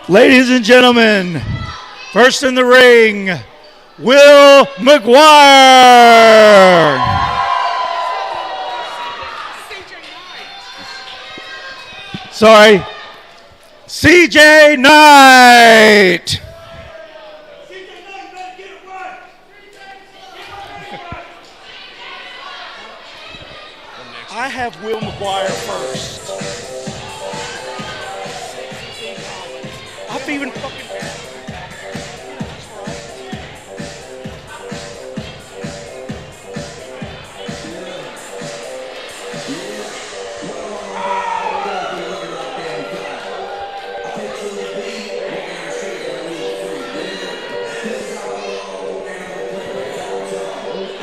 Ladies and gentlemen, first in the ring, Will McGuire. Sorry, CJ Knight. I have Will McGuire first. I've even fucking.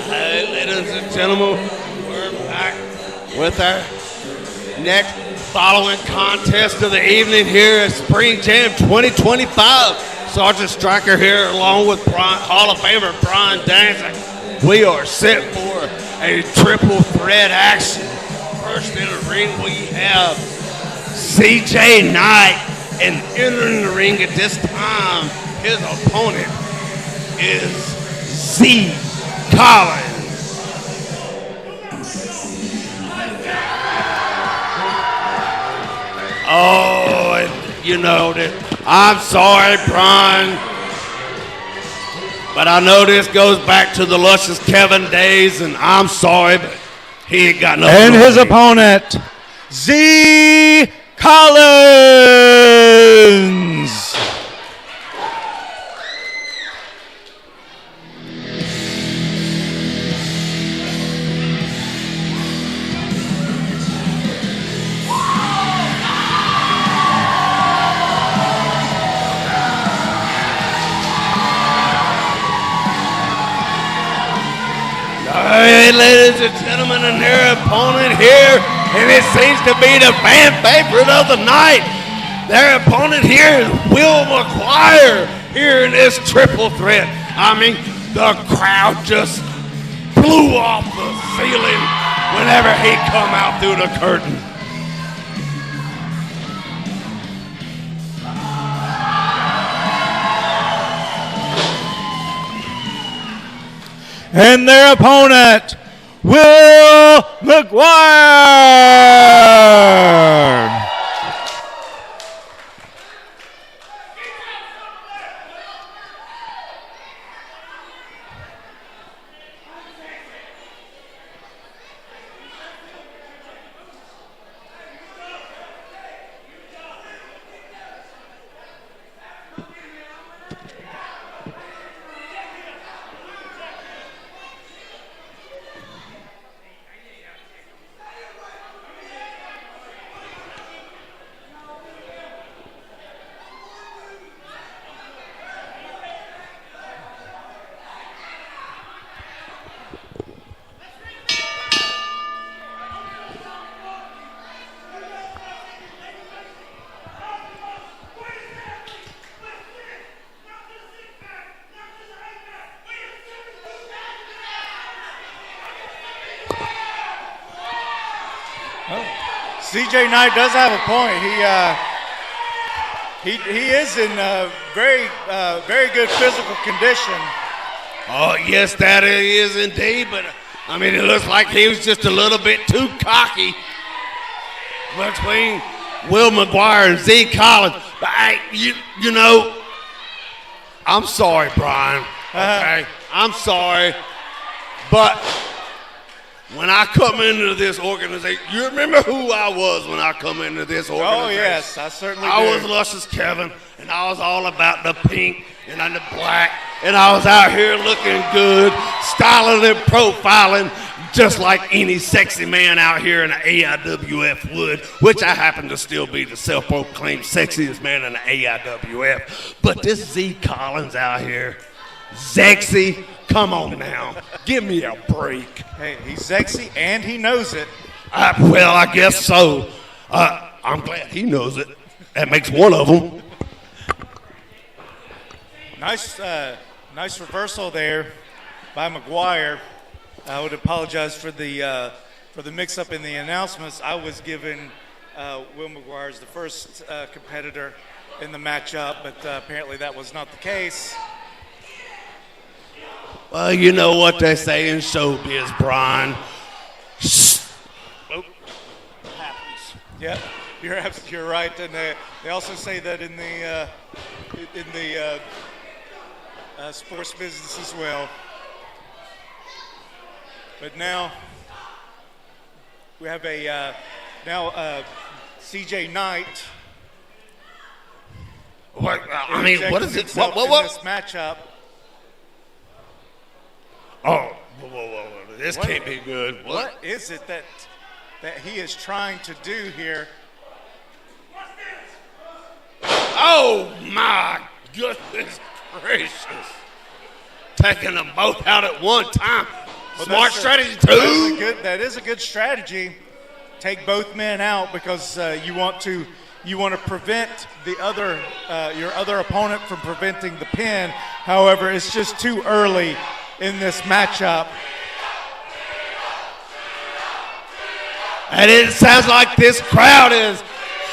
Hey, ladies and gentlemen, we're back with our next following contest of the evening here at Spring Jam 2025. Sergeant Striker here along with Hall of Famer Brian Danzig. We are set for a triple threat action. First in the ring we have CJ Knight, and entering the ring at this time, his opponent is Z Collins. Oh, you know that. I'm sorry, Brian, but I know this goes back to the luscious Kevin days, and I'm sorry, but he ain't got nothing. And his opponent, Z Collins. Hey, ladies and gentlemen, and their opponent here, and it seems to be the fan favorite of the night. Their opponent here is Will McGuire here in this triple threat. I mean, the crowd just blew off the ceiling whenever he come out through the curtain. And their opponent, Will McGuire. CJ Knight does have a point. He is in very good physical condition. Oh, yes, that he is indeed, but I mean, it looks like he was just a little bit too cocky between Will McGuire and Z Collins. But you know, I'm sorry, Brian. Okay, I'm sorry, but when I come into this organization, you remember who I was when I come into this organization? Oh, yes, I certainly do. I was luscious Kevin, and I was all about the pink and the black, and I was out here looking good, styling and profiling, just like any sexy man out here in the AIWF would, which I happen to still be the self-proclaimed sexiest man in the AIWF. But this Z Collins out here, sexy, come on now, give me a break. Hey, he's sexy and he knows it. Well, I guess so. I'm glad he knows it. That makes one of them. Nice reversal there by McGuire. I would apologize for the mix-up in the announcements. I was given Will McGuire as the first competitor, in the matchup, but apparently that was not the case. Well, you know what they say in showbiz, Brian. Yeah, you're right, and they also say that in the sports business as well. But now we have CJ Knight. What? I mean, what is it? What? In this matchup. Oh, whoa. This can't be good. What is it that he is trying to do here? Oh, my goodness gracious. Taking them both out at one time. Well, Smart strategy, too. That is a good strategy. Take both men out because you want to prevent the other your other opponent from preventing the pin. However, it's just too early in this matchup. And it sounds like this crowd is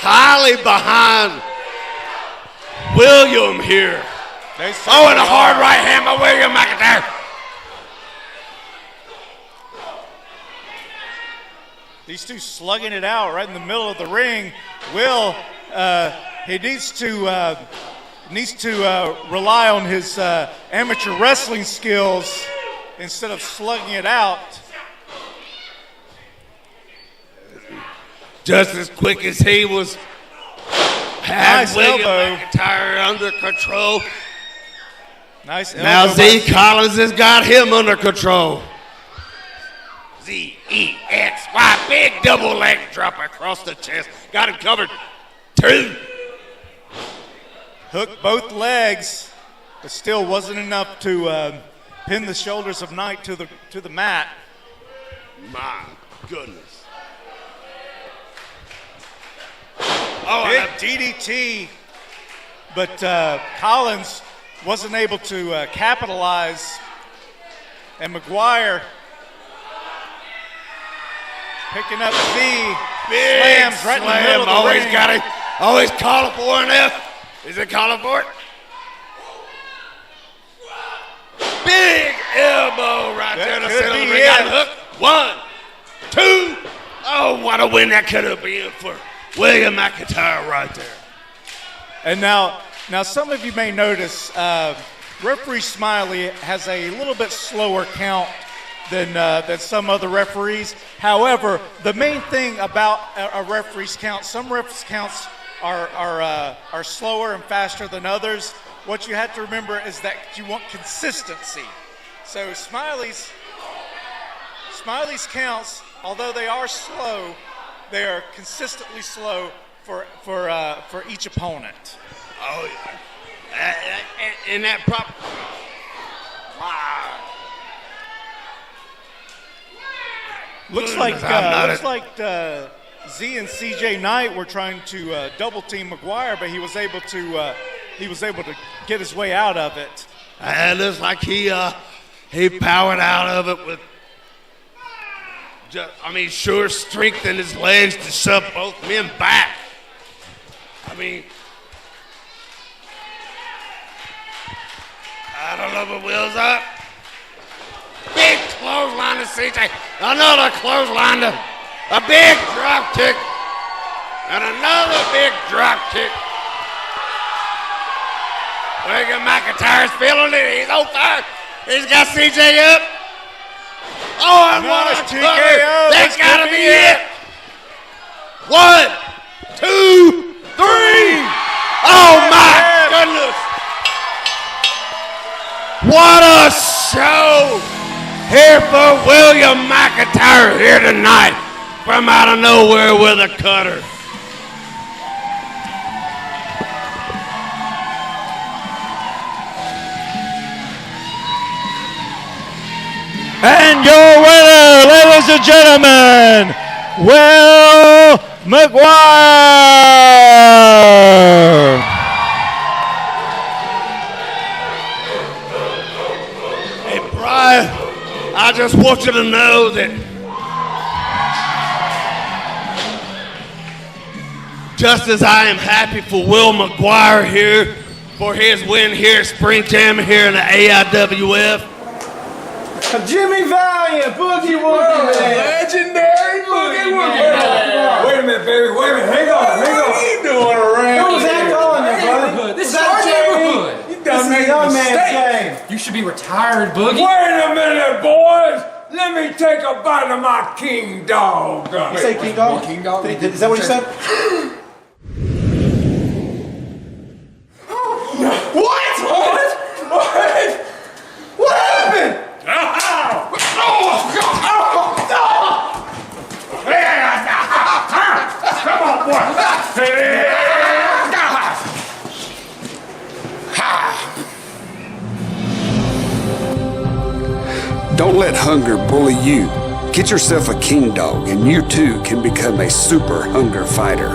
highly behind William here. And a hard right hand by William McIntyre. These two slugging it out right in the middle of the ring. Will, he needs to rely on his amateur wrestling skills instead of slugging it out. Just as quick as he had Nice William elbow. McIntyre under control. Nice. Now elbow Z by- Collins has got him under control. Z-E-X-Y, big double leg drop across the chest. Got him covered. 2. Hooked both legs, but still wasn't enough to pin the shoulders of Knight to the mat. My goodness. Oh, Big DDT, but Collins wasn't able to capitalize, and McGuire picking up Z, big slams right in the middle of the always ring. got it. Always calling for an F. Is it calling for it? Big elbow right there in the could center of the be ring. Got him it. hooked. 1, 2. Oh, what a win that could have been for William McIntyre right there. And now some of you may notice referee Smiley has a little bit slower count than some other referees. However, the main thing about a referee's count, some referees' counts are slower and faster than others. What you have to remember is that you want consistency. So Smiley's counts, although they are slow, they are consistently slow for each opponent. Oh, yeah. And that prop. Wow. Looks like Z and CJ Knight were trying to double team McGuire, but he was able to get his way out of it. It looks like he powered out of it with sure strength in his legs to shove both men back. I don't know if Will's up. Big clothesline to CJ. Another clothesline to a big drop kick. And another big drop kick. William McIntyre's feeling it. He's on fire. He's got CJ up. Oh, and what a TKO. TKO. That's got to be it. 1, 2, 3. Oh, my goodness. What a show here for William McIntyre here tonight from out of nowhere with a cutter. And your winner, ladies and gentlemen, Will McGuire. Hey, Brian, I just want you to know that just as I am happy for Will McGuire here for his win here at Spring Jam here in the AIWF. Jimmy Valiant, Boogie Woogie Man. Legendary Boogie Woogie Man. Wait a minute, baby. Wait a minute. Hang on. What are you doing around What was that going there, buddy? This is our neighborhood. You done made a mistake. You should be retired, Boogie. Wait a minute, boys. Let me take a bite of my king dog. You say King Dog? King Dog? Is that what you said? What? What happened? Come on, boy. Don't let hunger bully you. Get yourself a king dog and you too can become a super hunger fighter.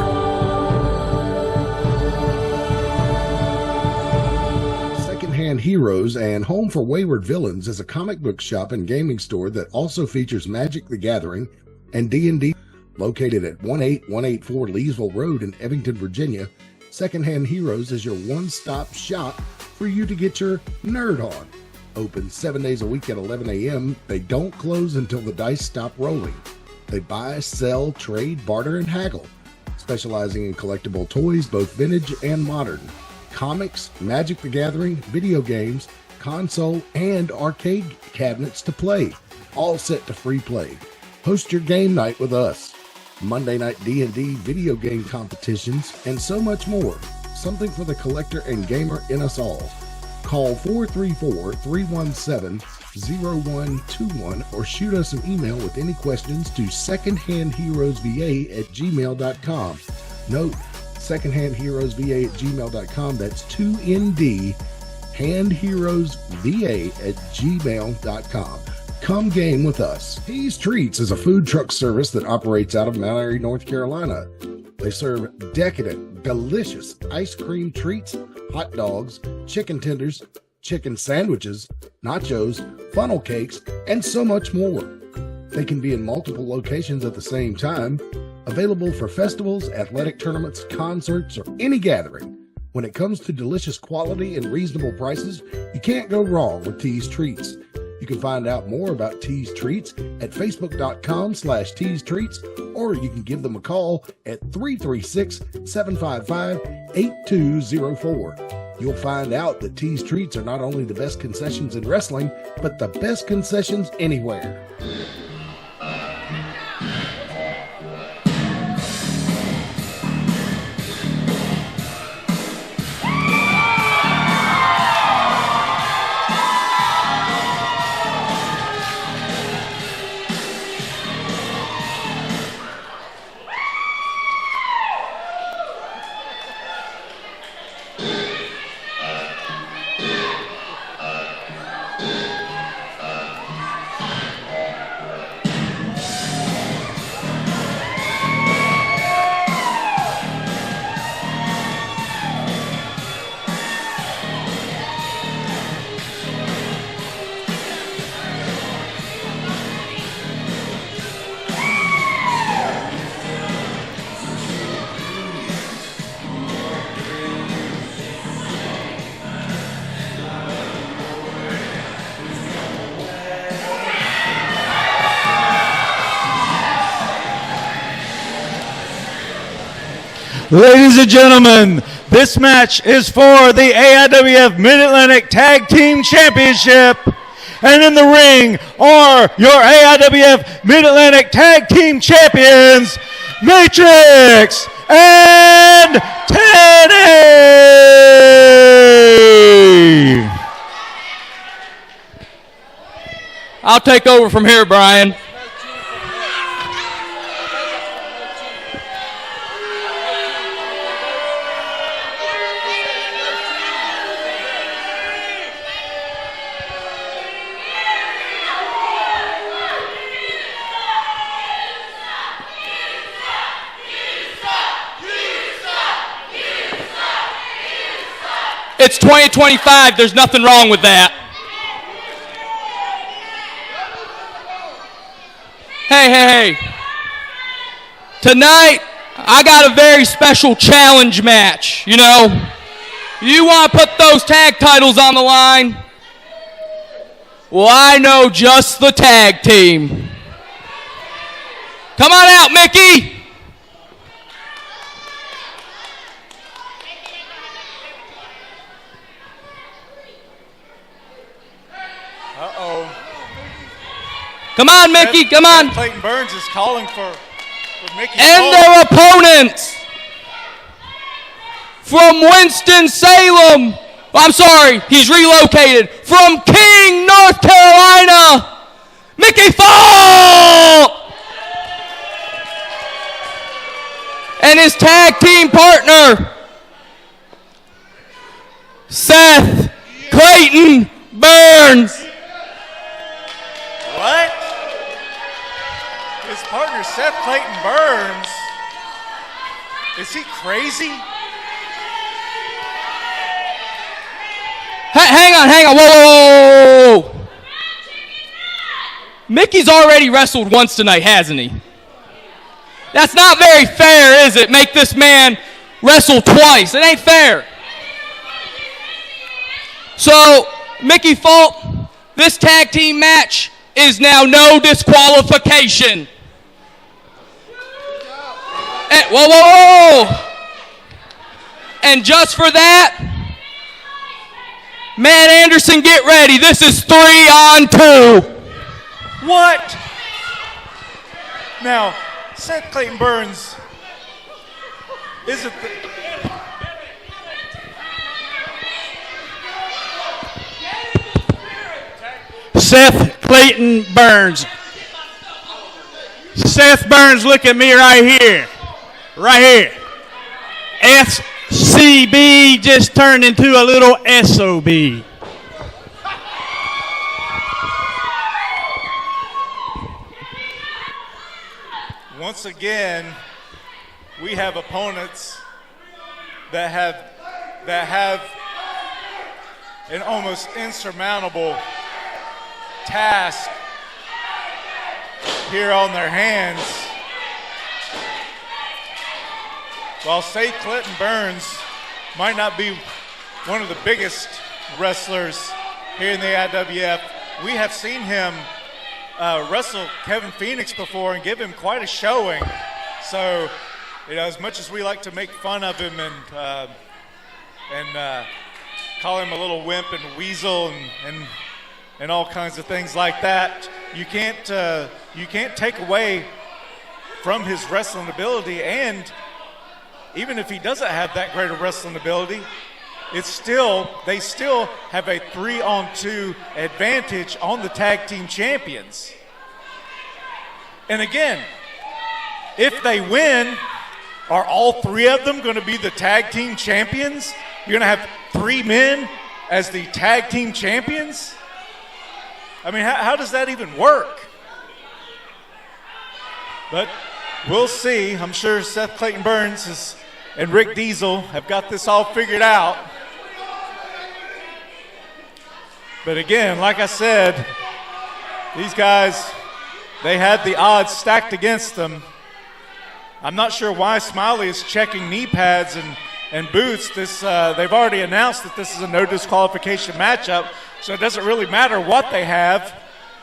Secondhand Heroes and Home for Wayward Villains is a comic book shop and gaming store that also features Magic the Gathering and D&D. Located at 18184 Leesville Road in Evington, Virginia, Secondhand Heroes is your one-stop shop for you to get your nerd on. Open 7 days a week at 11 a.m. They don't close until the dice stop rolling. They buy, sell, trade, barter, and haggle, specializing in collectible toys, both vintage and modern, comics, Magic the Gathering, video games, console, and arcade cabinets to play, all set to free play. Host your game night with us. Monday night D&D video game competitions, and so much more. Something for the collector and gamer in us all. Call 434-317-0121 or shoot us an email with any questions to secondhandheroesva@gmail.com. Note, secondhandheroesva@gmail.com. That's 2ND, handheroesva@gmail.com. Come game with us. Tease Treats is a food truck service that operates out of Mount Airy, North Carolina. They serve decadent, delicious ice cream treats, hot dogs, chicken tenders, chicken sandwiches, nachos, funnel cakes, and so much more. They can be in multiple locations at the same time, available for festivals, athletic tournaments, concerts, or any gathering. When it comes to delicious quality and reasonable prices, you can't go wrong with Tease Treats. You can find out more about Tease Treats at facebook.com/Tease Treats, or you can give them a call at 336-755-8204. You'll find out that Tease Treats are not only the best concessions in wrestling, but the best concessions anywhere. Ladies and gentlemen, this match is for the AIWF Mid-Atlantic Tag Team Championship. And in the ring are your AIWF Mid-Atlantic Tag Team Champions, Matrix and Teddy! I'll take over from here, Brian. It's 2025. There's nothing wrong with that. Hey. Tonight, I got a very special challenge match, you know. You want to put those tag titles on the line? Well, I know just the tag team. Come on out, Mickey. Uh-oh. Come on, Mickey, come on. Clayton Burns is calling for Mickey. And their opponents from Winston-Salem. I'm sorry, he's relocated. From King, North Carolina, Mickey Falk. And his tag team partner, Seth Clayton Burns. What? His partner, Seth Clayton Burns. Is he crazy? Hang on. Whoa. Mickey's already wrestled once tonight, hasn't he? That's not very fair, is it? Make this man wrestle twice. It ain't fair. So, Mickey Falk, this tag team match is now no disqualification. And, whoa. And just for that, Matt Anderson, get ready. This is 3-on-2. What? Now, Seth Clayton Burns isn't Seth Clayton Burns. Seth Burns, look at me right here. Right here. SCB just turned into a little SOB. Once again, we have opponents that have an almost insurmountable task here on their hands. While Seth Clayton Burns might not be one of the biggest wrestlers here in the AIWF, we have seen him wrestle Kevin Phoenix before and give him quite a showing. So, you know, as much as we like to make fun of him and call him a little wimp and weasel and all kinds of things like that, you can't take away from his wrestling ability. And even if he doesn't have that great of wrestling ability, they still have a 3-on-2 advantage on the tag team champions. And again, if they win, are all three of them going to be the tag team champions? You're going to have 3 men as the tag team champions? I mean, how does that even work? But we'll see. I'm sure Seth Clayton Burns and Rick Diesel have got this all figured out. But again, like I said, these guys, they had the odds stacked against them. I'm not sure why Smiley is checking knee pads and boots. They've already announced that this is a no disqualification matchup, so it doesn't really matter what they have.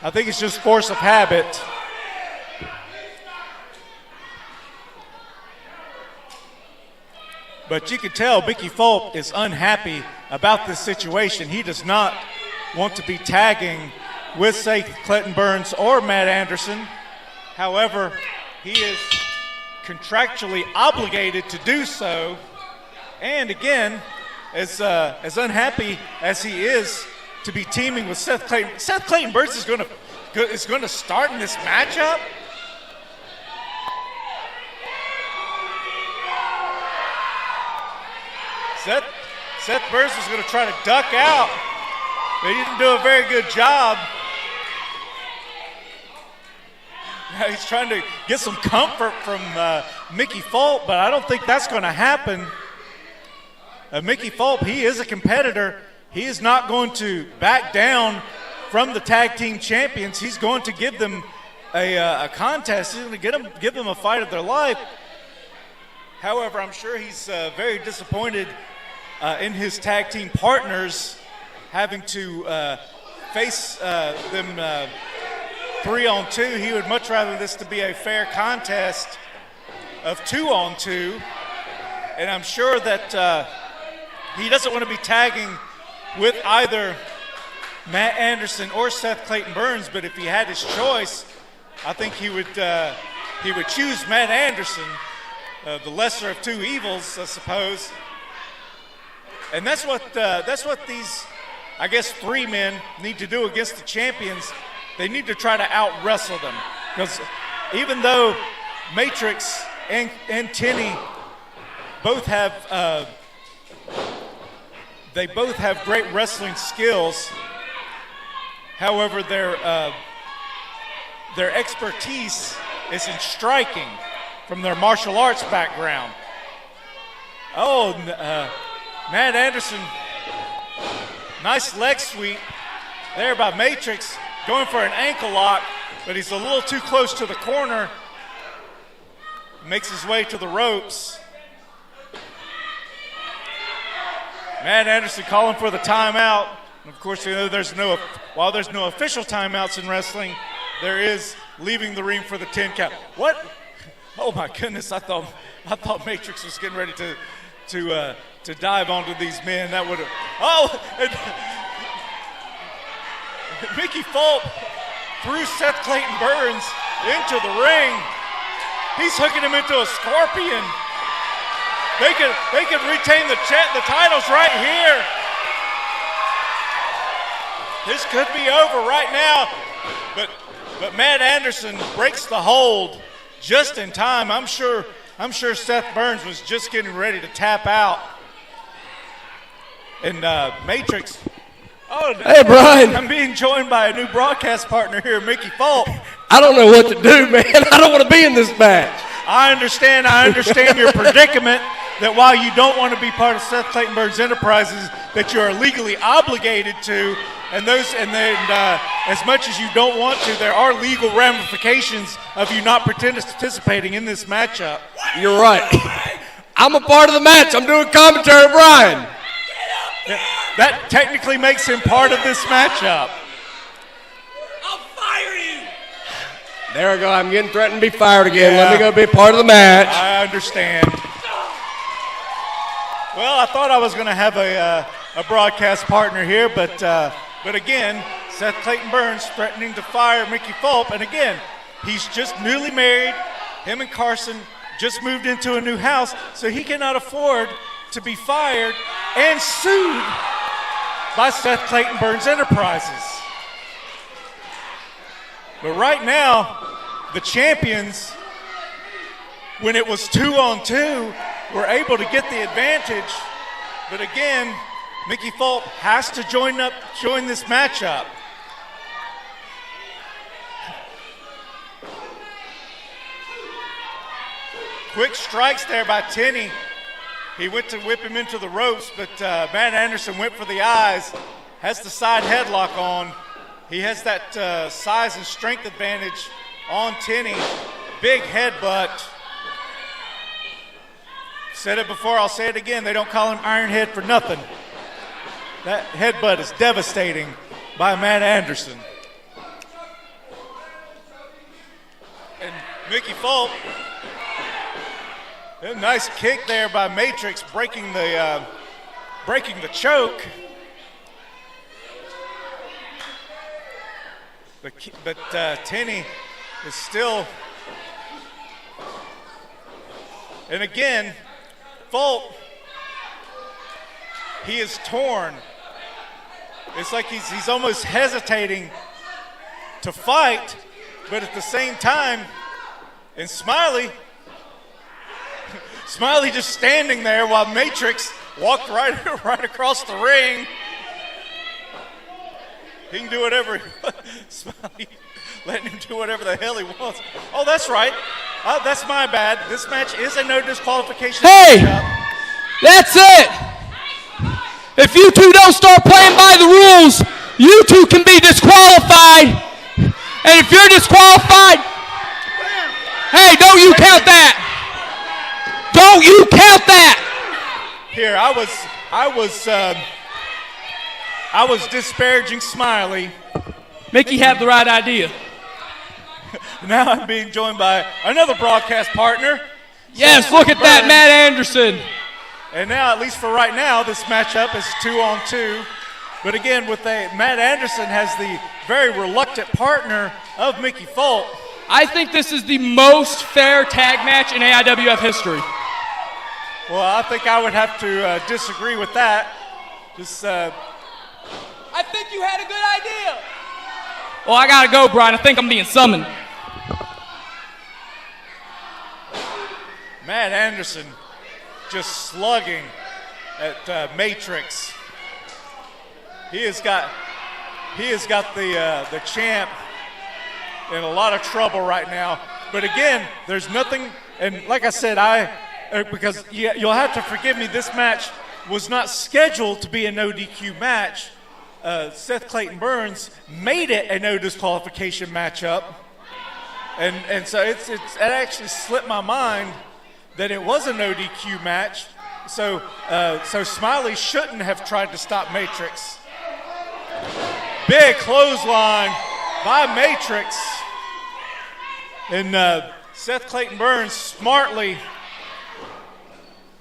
I think it's just force of habit. But you can tell Mickey Falk is unhappy about this situation. He does not want to be tagging with Seth Clayton Burns or Matt Anderson. However, he is contractually obligated to do so. And again, as unhappy as he is to be teaming with Seth Clayton Burns is going to start in this matchup. Seth Burns was going to try to duck out, but he didn't do a very good job. Now he's trying to get some comfort from Mickey Falk, but I don't think that's going to happen. Mickey Falk, he is a competitor. He is not going to back down from the tag team champions. He's going to give them a contest. He's going to give them a fight of their life. However, I'm sure he's very disappointed in his tag team partners having to face them 3-on-2. He would much rather this to be a fair contest of 2-on-2. And I'm sure that he doesn't want to be tagging with either Matt Anderson or Seth Clayton Burns, but if he had his choice, I think he would choose Matt Anderson, the lesser of two evils, I suppose. And that's what these, I guess, three men need to do against the champions. They need to try to out-wrestle them, because even though Matrix and Tenny both have they both have great wrestling skills. However, their expertise is in striking from their martial arts background. Oh, Matt Anderson, nice leg sweep there by Matrix, going for an ankle lock, but he's a little too close to the corner. Makes his way to the ropes. Matt Anderson calling for the timeout. And of course, you know, while there's no official timeouts in wrestling, there is leaving the ring for the 10 count. What? Oh my goodness! I thought Matrix was getting ready to dive onto these men. That would have. Oh, and Mickey Fulp threw Seth Clayton Burns into the ring. He's hooking him into a scorpion. They could retain the titles right here. This could be over right now, but Matt Anderson breaks the hold just in time. I'm sure Seth Burns was just getting ready to tap out. And Matrix. Oh, hey, Brian. I'm being joined by a new broadcast partner here, Mickey Fulp. I don't know what to do, man. I don't want to be in this match. I understand your predicament, that while you don't want to be part of Seth Clayton Burns Enterprises, that you are legally obligated to, and then as much as you don't want to, there are legal ramifications of you not participating in this matchup. You're right. I'm a part of the match. I'm doing commentary, Brian. That technically makes him part of this matchup. I'll fire you. There I go. I'm getting threatened to be fired again. Yeah. Let me go be part of the match. I understand. Well, I thought I was going to have a broadcast partner here, but again, Seth Clayton Burns threatening to fire Mickey Fulp, and again, he's just newly married. Him and Carson just moved into a new house, so he cannot afford to be fired and sued by Seth Clayton Burns Enterprises. But right now, the champions, when it was 2-on-2, were able to get the advantage. But again, Mickey Fulp has to join this matchup. Quick strikes there by Tenny. He went to whip him into the ropes, but Matt Anderson went for the eyes, has the side headlock on. He has that size and strength advantage on Tenny. Big headbutt. Said it before, I'll say it again. They don't call him Ironhead for nothing. That headbutt is devastating by Matt Anderson. And Mickey Fulp, a nice kick there by Matrix, breaking the choke. But Tenny is still, and again, Fulp, he is torn. It's like he's almost hesitating to fight, but at the same time, and Smiley just standing there while Matrix walked right across the ring. He can do whatever. Smiley letting him do whatever the hell he wants. Oh, that's right. That's my bad. This match is a no disqualification. Hey, that's it. If you two don't start playing by the rules, you two can be disqualified. And if you're disqualified, hey, don't you count that. Don't you count that! Here, I was disparaging Smiley. Mickey had the right idea. Now I'm being joined by another broadcast partner. Yes, look at that, Matt Anderson. And now, at least for right now, this matchup is 2-on-2. But again, Matt Anderson has the very reluctant partner of Mickey Folk. I think this is the most fair tag match in AIWF history. Well, I think I would have to disagree with that. I think you had a good idea. Well, I gotta go, Brian. I think I'm being summoned. Matt Anderson just slugging at Matrix. He has got the champ in a lot of trouble right now. But again, there's nothing, and like I said, because you'll have to forgive me, this match was not scheduled to be a no DQ match. Seth Clayton Burns made it a no disqualification matchup, and so it actually slipped my mind that it was a no DQ match. So Smiley shouldn't have tried to stop Matrix. Big clothesline by Matrix, and Seth Clayton Burns smartly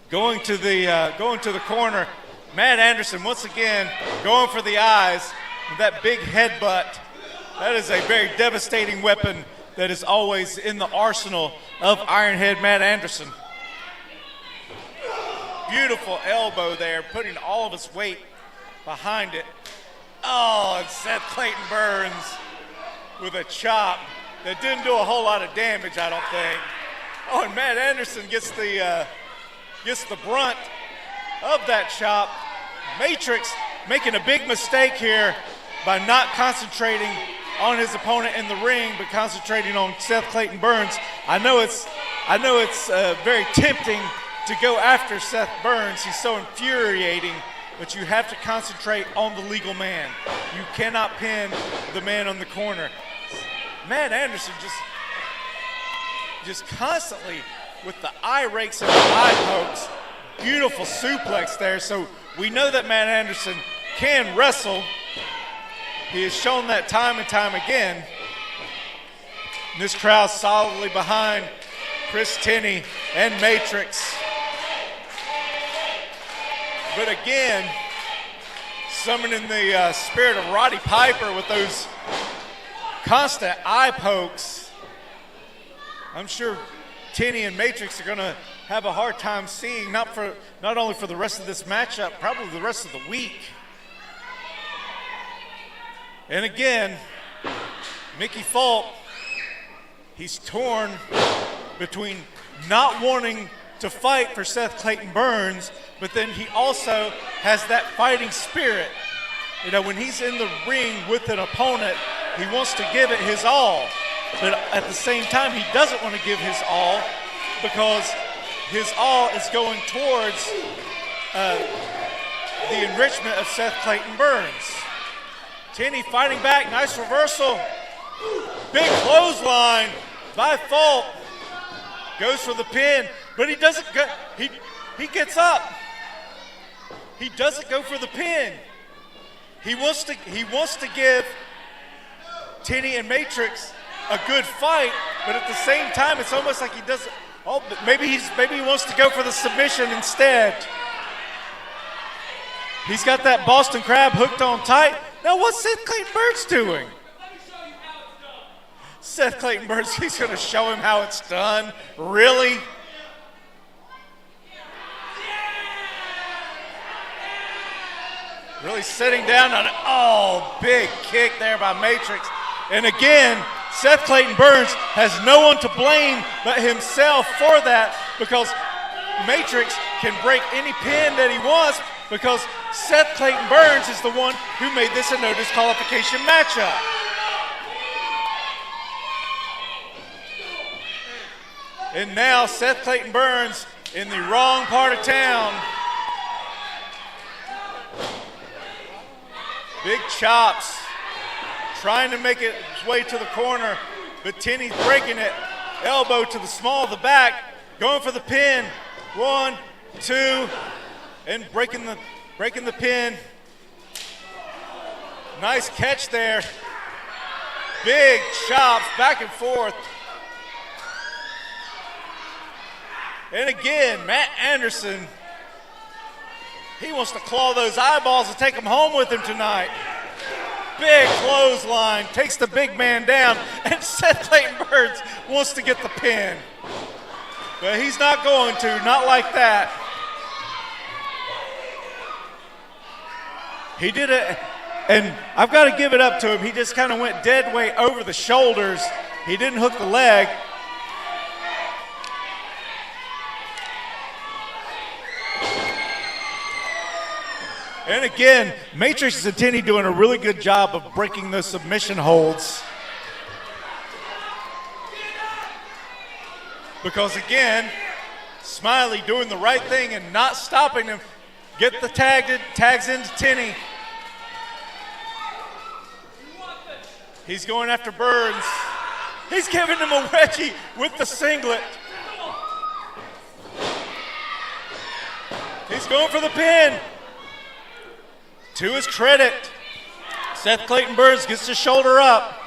going to the corner. Matt Anderson once again going for the eyes with that big headbutt. That is a very devastating weapon that is always in the arsenal of Ironhead Matt Anderson. Beautiful elbow there, putting all of his weight behind it. Oh, and Seth Clayton Burns with a chop that didn't do a whole lot of damage, I don't think. Oh, and Matt Anderson gets the brunt of that chop. Matrix making a big mistake here by not concentrating on his opponent in the ring, but concentrating on Seth Clayton Burns. I know it's very tempting to go after Seth Burns. He's so infuriating, but you have to concentrate on the legal man. You cannot pin the man on the corner. Matt Anderson just constantly with the eye rakes and the eye pokes. Beautiful suplex there. So we know that Matt Anderson can wrestle. He has shown that time and time again. And this crowd solidly behind Chris Tenney and Matrix. But again, summoning the spirit of Roddy Piper with those constant eye pokes. I'm sure Tenney and Matrix are going to have a hard time seeing, not only for the rest of this matchup, probably the rest of the week. And again, Mickey Folk, he's torn between not wanting to fight for Seth Clayton Burns, but then he also has that fighting spirit. You know, when he's in the ring with an opponent, he wants to give it his all. But at the same time, he doesn't want to give his all because his all is going towards the enrichment of Seth Clayton Burns. Tenney fighting back, nice reversal. Big clothesline by Folk. Goes for the pin, but he doesn't go, he gets up. He doesn't go for the pin. He wants to give Tenney and Matrix a good fight, but at the same time, it's almost like he doesn't. Oh, but maybe he wants to go for the submission instead. He's got that Boston Crab hooked on tight. Now what's Seth Clayton Burns doing? Seth Clayton Burns, he's going to show him how it's done. Really? Really sitting down on it. Oh, big kick there by Matrix. And again, Seth Clayton Burns has no one to blame but himself for that, because Matrix can break any pin that he wants because Seth Clayton Burns is the one who made this a no disqualification matchup. And now Seth Clayton Burns in the wrong part of town. Big chops, trying to make it its way to the corner, but Tenney's breaking it. Elbow to the small of the back, going for the pin. 1, 2, and breaking the pin. Nice catch there. Big chops back and forth. And again, Matt Anderson, he wants to claw those eyeballs and take them home with him tonight. Big clothesline, takes the big man down, and Seth Clayton Burns wants to get the pin. But he's not going to, not like that. He did it, and I've got to give it up to him. He just kind of went dead weight over the shoulders. He didn't hook the leg. And again, Matrix and Tinny doing a really good job of breaking those submission holds. Because again, Smiley doing the right thing and not stopping him. Get the tags into Tinny. He's going after Burns. He's giving him a wedgie with the singlet. He's going for the pin. To his credit, Seth Clayton Burns gets his shoulder up.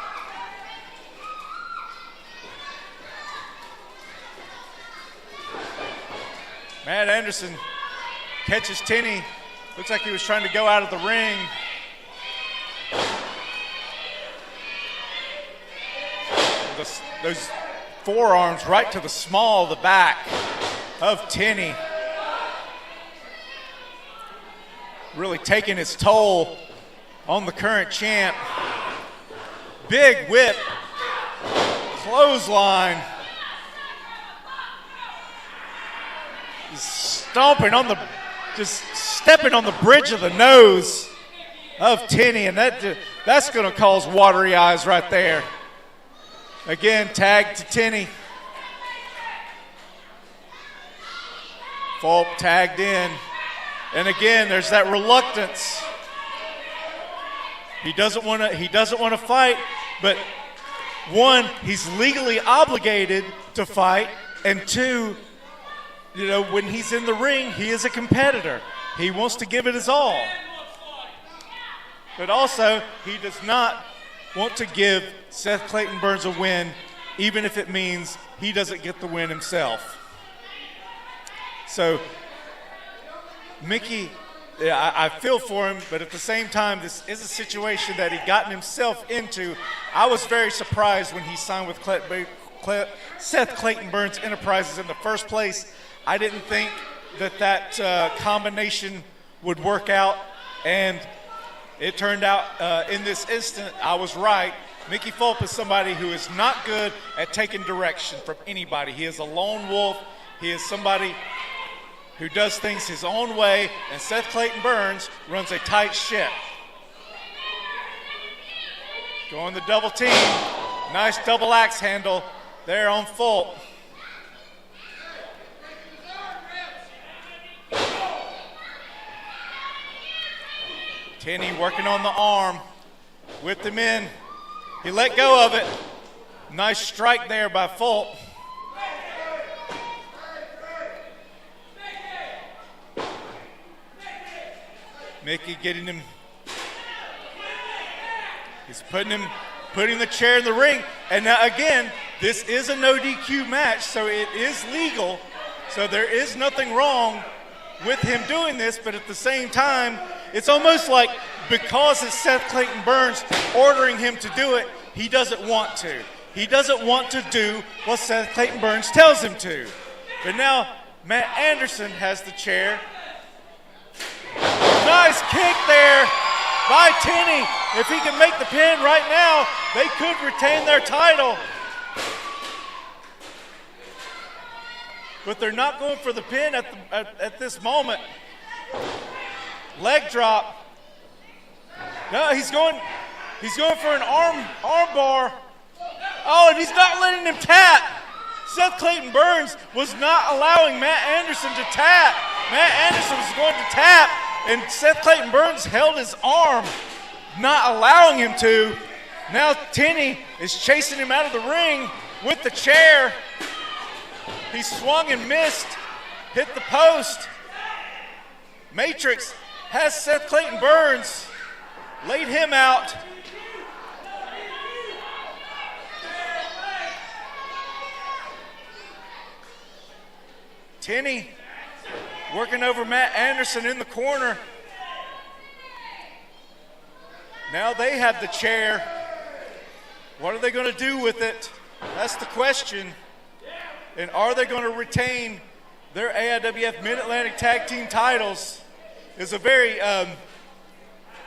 Matt Anderson catches Tinny. Looks like he was trying to go out of the ring. Those forearms right to the small of the back of Tinny. Really taking its toll on the current champ. Big whip, clothesline. Just stepping on the bridge of the nose of Tinny, and that's going to cause watery eyes right there. Again, tag to Tinny. Fulp tagged in. And again, there's that reluctance. He doesn't want to fight, but one, he's legally obligated to fight, and two, when he's in the ring, he is a competitor. He wants to give it his all. But also, he does not want to give Seth Clayton Burns a win, even if it means he doesn't get the win himself. So, Mickey, I feel for him, but at the same time, this is a situation that he gotten himself into. I was very surprised when he signed with Seth Clayton Burns Enterprises in the first place. I didn't think that combination would work out, and it turned out in this instant I was right. Mickey Fulp is somebody who is not good at taking direction from anybody. He is a lone wolf. He is somebody who does things his own way, and Seth Clayton Burns runs a tight ship. Going the double team. Nice double axe handle there on Fulp. Tinny working on the arm. Whipped him in. He let go of it. Nice strike there by Fulp. Mickey getting him. He's putting the chair in the ring. And now again, this is a no DQ match, so it is legal. So there is nothing wrong with him doing this, but at the same time, it's almost like because it's Seth Clayton Burns ordering him to do it, he doesn't want to. He doesn't want to do what Seth Clayton Burns tells him to. But now Matt Anderson has the chair. Nice kick there by Tinny. If he can make the pin right now, they could retain their title. But they're not going for the pin at this moment. Leg drop. No, he's going for an arm bar. Oh, and he's not letting him tap. Seth Clayton Burns was not allowing Matt Anderson to tap. Matt Anderson was going to tap, and Seth Clayton Burns held his arm, not allowing him to. Now Tinny is chasing him out of the ring with the chair. He swung and missed. hit the post. Matrix has Seth Clayton Burns, laid him out. Tenney working over Matt Anderson in the corner. Now they have the chair. What are they going to do with it? That's the question. And are they going to retain their AIWF Mid-Atlantic Tag Team titles? It's a very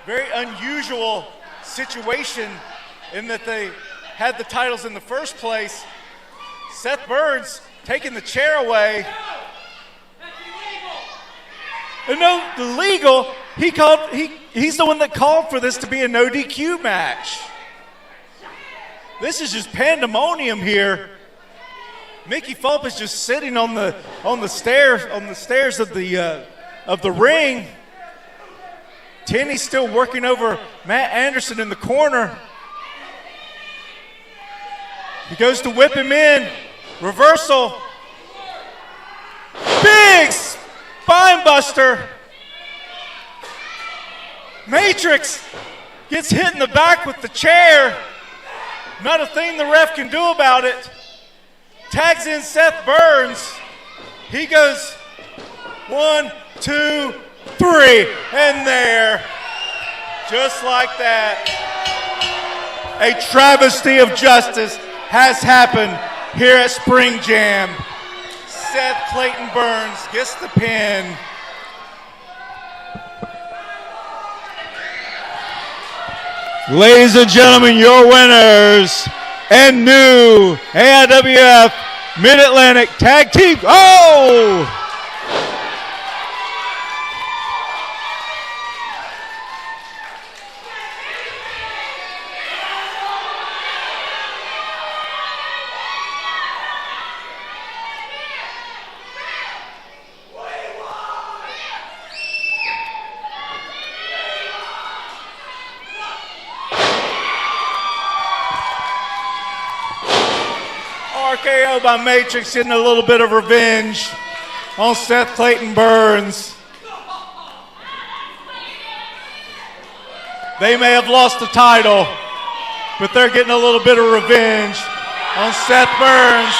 unusual situation in that they had the titles in the first place. Seth Burns taking the chair away. And no, the legal, he's the one that called for this to be a no DQ match. This is just pandemonium here. Mickey Fulp is just sitting on the stairs of the ring. Tenney's still working over Matt Anderson in the corner. He goes to whip him in. Reversal. Big spine buster. Matrix gets hit in the back with the chair. Not a thing the ref can do about it. Tags in Seth Burns. He goes 1, 2, 3, and there. Just like that. A travesty of justice has happened here at Spring Jam. Seth Clayton Burns gets the pin. Ladies and gentlemen, your winners and new AIWF Mid-Atlantic Tag Team. Oh! RKO by Matrix, getting a little bit of revenge on Seth Clayton Burns. They may have lost the title, but they're getting a little bit of revenge on Seth Burns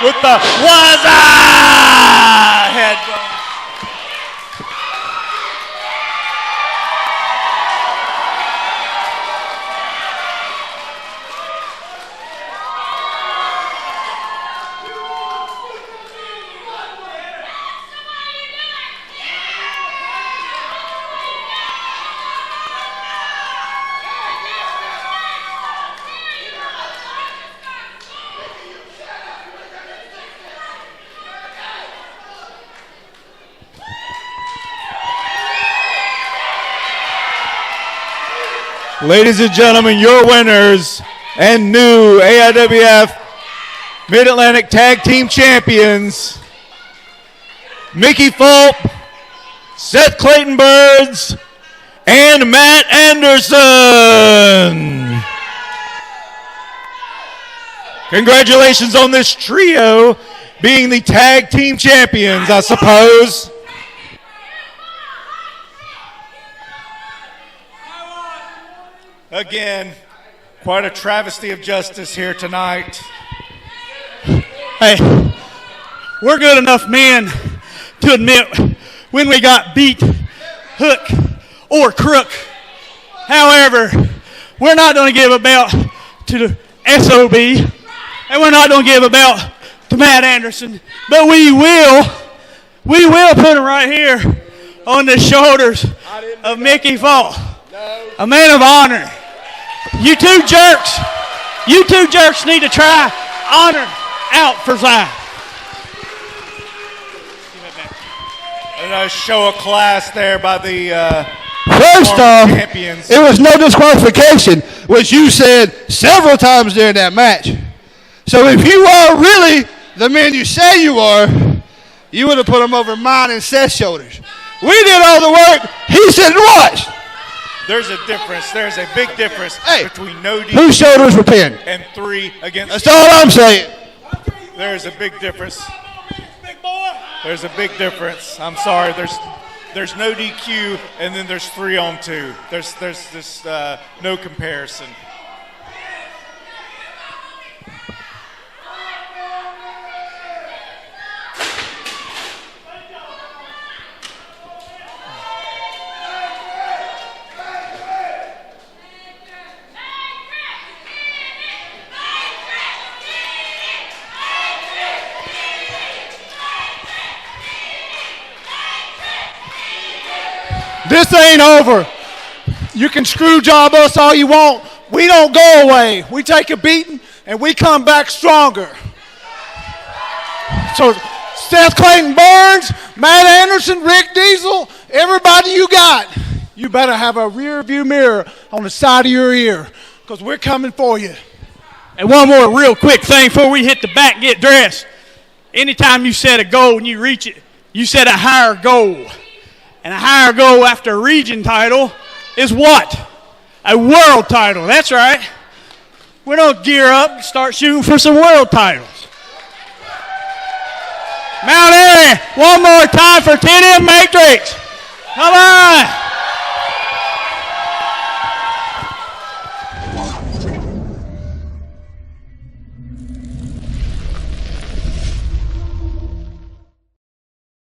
with the Waza headbutt. Ladies and gentlemen, your winners and new AIWF Mid-Atlantic Tag Team Champions, Mickey Fulp, Seth Clayton Burns, and Matt Anderson. Congratulations on this trio being the Tag Team Champions, I suppose. Again, quite a travesty of justice here tonight. Hey, we're good enough men to admit when we got beat, hook, or crook. However, we're not going to give a belt to the SOB, and we're not going to give a belt to Matt Anderson, but we will put him right here on the shoulders of Mickey Fulp, a man of honor. You two jerks need to try honor out for Zion. And a show of class there by the First off, champions. it was no disqualification, which you said several times during that match. So if you are really the man you say you are, you would have put him over mine and Seth's shoulders. We did all the work. He said watch. There's a difference. There's a big difference between no DQ Whose shoulders were pinned? and 3 against. That's all I'm saying. There's a big difference. There's a big difference. I'm sorry. There's no DQ, and then there's 3-on-2. There's this no comparison. This ain't over. You can screw job us all you want. We don't go away. We take a beating and we come back stronger. So Seth Clayton Burns, Matt Anderson, Rick Diesel, everybody you got, you better have a rear view mirror on the side of your ear because we're coming for you. And one more real quick thing before we hit the back and get dressed. Anytime you set a goal and you reach it, you set a higher goal. And a higher goal after a region title is what? A world title. That's right. We don't gear up and start shooting for some world titles. Mount Airy, one more time for 10M Matrix. Come on.